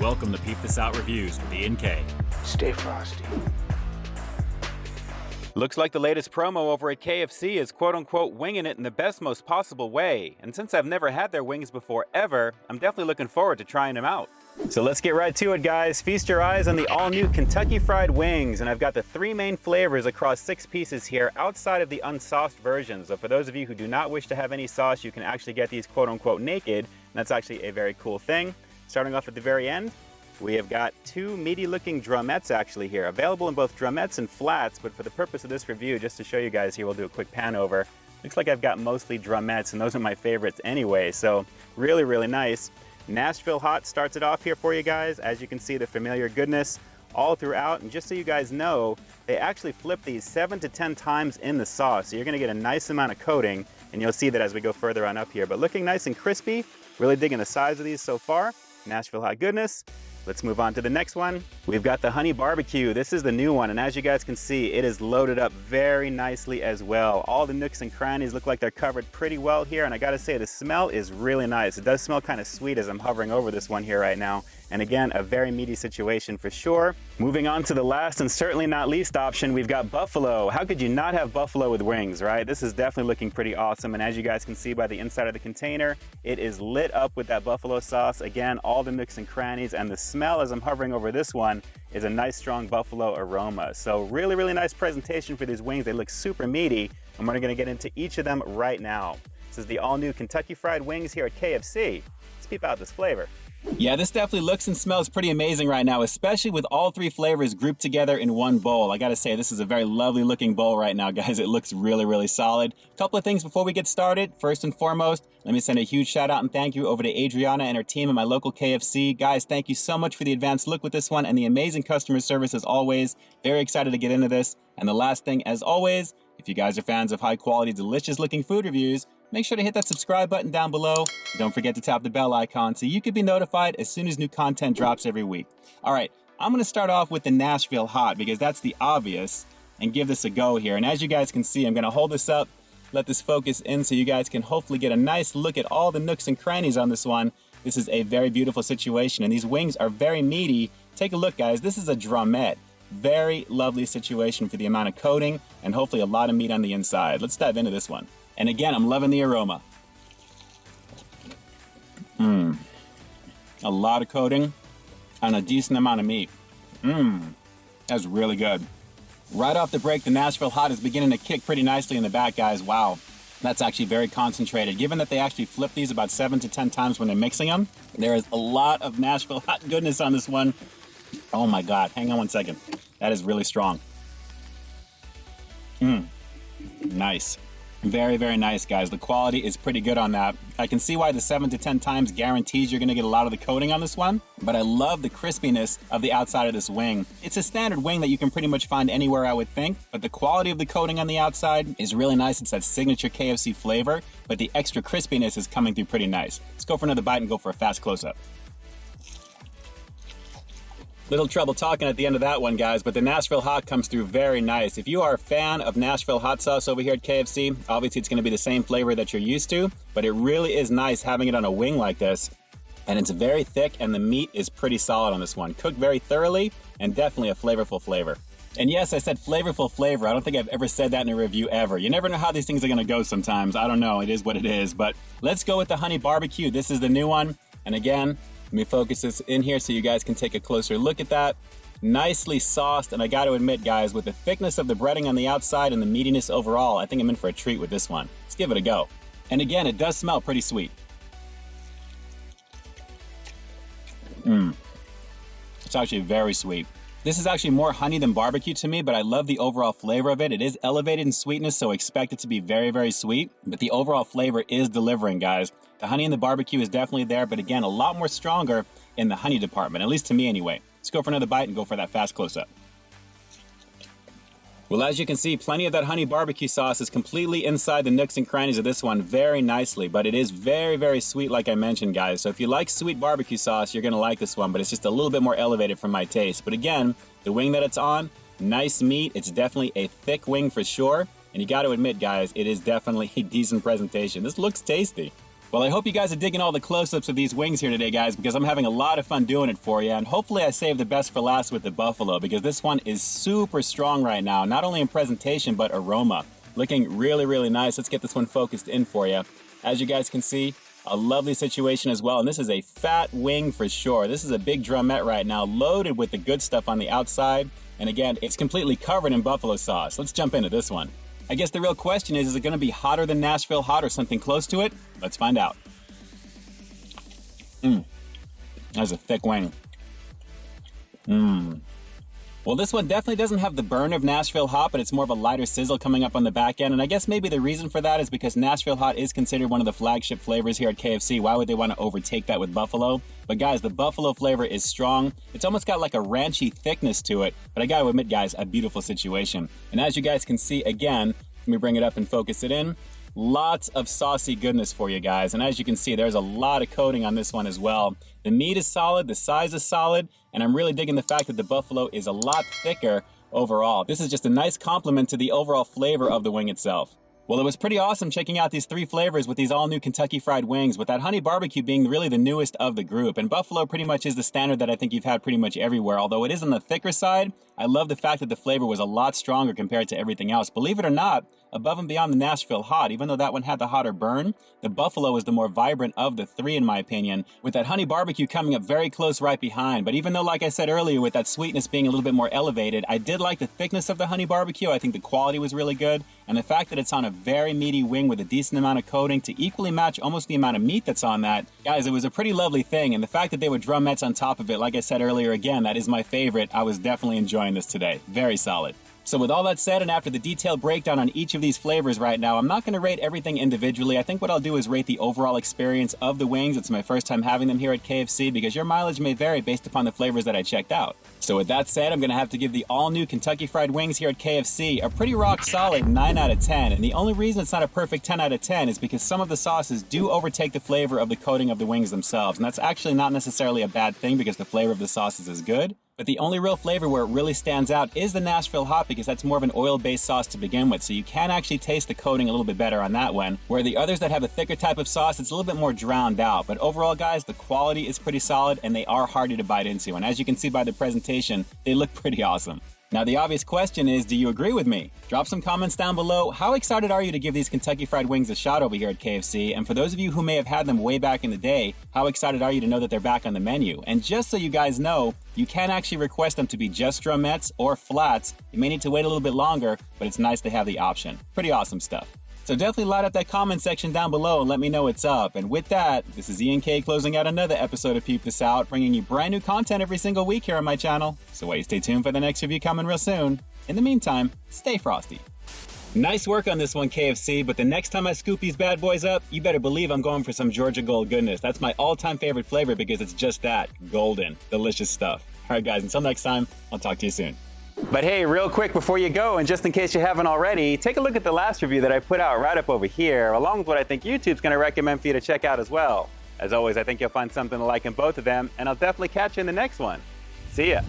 Welcome to Peep This Out Reviews with Ian K. Stay frosty. Looks like the latest promo over at KFC is quote-unquote winging it in the best, most possible way. And since I've never had their wings before ever, I'm definitely looking forward to trying them out. So let's get right to it, guys. Feast your eyes on the all-new Kentucky Fried Wings. And I've got the 3 main flavors across 6 pieces here outside of the unsauced version. So for those of you who do not wish to have any sauce, you can actually get these quote-unquote naked. And that's actually a very cool thing. Starting off at the very end, we have got 2 meaty-looking drumettes actually here, available in both drumettes and flats, but for the purpose of this review, just to show you guys here, we'll do a quick pan over. Looks like I've got mostly drumettes, and those are my favorites anyway, so really, really nice. Nashville Hot starts it off here for you guys. As you can see, the familiar goodness all throughout, and just so you guys know, they actually flip these 7 to 10 times in the sauce, so you're gonna get a nice amount of coating, and you'll see that as we go further on up here. But looking nice and crispy, really digging the size of these so far. Nashville Hot goodness. Let's move on to the next one. We've got the honey barbecue. This is the new one, and as you guys can see, it is loaded up very nicely as well. All the nooks and crannies look like they're covered pretty well here, and I gotta say, the smell is really nice. It does smell kind of sweet as I'm hovering over this one here right now. And again, a very meaty situation for sure. Moving on to the last and certainly not least option, we've got buffalo. How could you not have buffalo with wings, right? This is definitely looking pretty awesome. And as you guys can see by the inside of the container, it is lit up with that buffalo sauce. Again, all the nooks and crannies, and the smell as I'm hovering over this one is a nice strong buffalo aroma. So really, really nice presentation for these wings. They look super meaty, and we're gonna get into each of them right now. This is the all new Kentucky Fried Wings here at KFC. Let's peep out this flavor. Yeah, this definitely looks and smells pretty amazing right now, especially with all 3 flavors grouped together in one bowl. I gotta say, this is a very lovely looking bowl right now, guys. It looks really, really solid. A couple of things before we get started. First and foremost, let me send a huge shout out and thank you over to Adriana and her team at my local KFC. Guys, thank you so much for the advanced look with this one and the amazing customer service as always. Very excited to get into this. And the last thing, as always, if you guys are fans of high quality, delicious looking food reviews, make sure to hit that subscribe button down below. Don't forget to tap the bell icon so you can be notified as soon as new content drops every week. All right, I'm gonna start off with the Nashville Hot because that's the obvious, and give this a go here. And as you guys can see, I'm gonna hold this up, let this focus in so you guys can hopefully get a nice look at all the nooks and crannies on this one. This is a very beautiful situation, and these wings are very meaty. Take a look, guys, this is a drumette. Very lovely situation for the amount of coating and hopefully a lot of meat on the inside. Let's dive into this one. And again, I'm loving the aroma. A lot of coating and a decent amount of meat. That's really good. Right off the break, the Nashville Hot is beginning to kick pretty nicely in the back, guys. Wow, that's actually very concentrated. Given that they actually flip these about 7 to 10 times when they're mixing them, there is a lot of Nashville Hot goodness on this one. Oh my God, hang on one second. That is really strong. Nice. Very, very nice, guys. The quality is pretty good on that. I can see why the 7 to 10 times guarantees you're gonna get a lot of the coating on this one, but I love the crispiness of the outside of this wing. It's a standard wing that you can pretty much find anywhere, I would think, but the quality of the coating on the outside is really nice. It's that signature KFC flavor, but the extra crispiness is coming through pretty nice. Let's go for another bite and go for a fast close-up. Little trouble talking at the end of that one, guys, but the Nashville Hot comes through very nice. If you are a fan of Nashville Hot sauce over here at KFC, obviously it's gonna be the same flavor that you're used to, but it really is nice having it on a wing like this. And it's very thick and the meat is pretty solid on this one. Cooked very thoroughly and definitely a flavorful flavor. And yes, I said flavorful flavor. I don't think I've ever said that in a review ever. You never know how these things are gonna go sometimes. I don't know, it is what it is, but let's go with the honey barbecue. This is the new one. And again, let me focus this in here so you guys can take a closer look at that. Nicely sauced, and I got to admit, guys, with the thickness of the breading on the outside and the meatiness overall, I think I'm in for a treat with this one. Let's give it a go. And again, it does smell pretty sweet. It's actually very sweet. This is actually more honey than barbecue to me, but I love the overall flavor of it. It is elevated in sweetness, so expect it to be very, very sweet, but the overall flavor is delivering, guys. The honey in the barbecue is definitely there, but again, a lot more stronger in the honey department, at least to me anyway. Let's go for another bite and go for that fast close-up. Well, as you can see, plenty of that honey barbecue sauce is completely inside the nooks and crannies of this one very nicely, but it is very, very sweet like I mentioned, guys. So if you like sweet barbecue sauce, you're gonna like this one, but it's just a little bit more elevated for my taste. But again, the wing that it's on, nice meat. It's definitely a thick wing for sure. And you got to admit, guys, it is definitely a decent presentation. This looks tasty. Well, I hope you guys are digging all the close-ups of these wings here today, guys, because I'm having a lot of fun doing it for you, and hopefully I saved the best for last with the buffalo, because this one is super strong right now, not only in presentation, but aroma. Looking really, really nice. Let's get this one focused in for you. As you guys can see, a lovely situation as well, and this is a fat wing for sure. This is a big drumette right now, loaded with the good stuff on the outside, and again, it's completely covered in buffalo sauce. Let's jump into this one. I guess the real question is it going to be hotter than Nashville Hot or something close to it? Let's find out. That's a thick wing. Well, this one definitely doesn't have the burn of Nashville Hot, but it's more of a lighter sizzle coming up on the back end. And I guess maybe the reason for that is because Nashville Hot is considered one of the flagship flavors here at KFC. Why would they want to overtake that with buffalo? But guys, the buffalo flavor is strong. It's almost got like a ranchy thickness to it. But I gotta admit, guys, a beautiful situation. And as you guys can see, again, let me bring it up and focus it in. Lots of saucy goodness for you guys. And as you can see, there's a lot of coating on this one as well. The meat is solid, the size is solid, and I'm really digging the fact that the buffalo is a lot thicker overall. This is just a nice compliment to the overall flavor of the wing itself. Well, it was pretty awesome checking out these 3 flavors with these all-new Kentucky Fried Wings, with that honey barbecue being really the newest of the group. And buffalo pretty much is the standard that I think you've had pretty much everywhere. Although it is on the thicker side, I love the fact that the flavor was a lot stronger compared to everything else. Believe it or not, above and beyond the Nashville Hot, even though that one had the hotter burn, the buffalo was the more vibrant of the 3 in my opinion, with that honey barbecue coming up very close right behind. But even though, like I said earlier, with that sweetness being a little bit more elevated, I did like the thickness of the honey barbecue. I think the quality was really good, and the fact that it's on a very meaty wing with a decent amount of coating to equally match almost the amount of meat that's on that. Guys, it was a pretty lovely thing, and the fact that they were drumettes on top of it, like I said earlier, again, that is my favorite. I was definitely enjoying this today. Very solid. So with all that said, and after the detailed breakdown on each of these flavors right now, I'm not going to rate everything individually. I think what I'll do is rate the overall experience of the wings. It's my first time having them here at KFC because your mileage may vary based upon the flavors that I checked out. So with that said, I'm going to have to give the all-new Kentucky Fried Wings here at KFC a pretty rock solid 9 out of 10. And the only reason it's not a perfect 10 out of 10 is because some of the sauces do overtake the flavor of the coating of the wings themselves. And that's actually not necessarily a bad thing because the flavor of the sauces is good. But the only real flavor where it really stands out is the Nashville Hot because that's more of an oil-based sauce to begin with, so you can actually taste the coating a little bit better on that one. Where the others that have a thicker type of sauce, it's a little bit more drowned out. But overall, guys, the quality is pretty solid and they are hardy to bite into. And as you can see by the presentation, they look pretty awesome. Now, the obvious question is, do you agree with me? Drop some comments down below. How excited are you to give these Kentucky Fried Wings a shot over here at KFC? And for those of you who may have had them way back in the day, how excited are you to know that they're back on the menu? And just so you guys know, you can actually request them to be just drumettes or flats. You may need to wait a little bit longer, but it's nice to have the option. Pretty awesome stuff. So definitely light up that comment section down below and let me know what's up. And with that, this is Ian K closing out another episode of Peep This Out, bringing you brand new content every single week here on my channel. So wait, stay tuned for the next review coming real soon. In the meantime, stay frosty. Nice work on this one, KFC, but the next time I scoop these bad boys up, you better believe I'm going for some Georgia Gold goodness. That's my all-time favorite flavor because it's just that, golden, delicious stuff. All right, guys, until next time, I'll talk to you soon. But hey, real quick before you go, and just in case you haven't already, take a look at the last review that I put out right up over here, along with what I think YouTube's going to recommend for you to check out as well. As always, I think you'll find something to like in both of them, and I'll definitely catch you in the next one. See ya.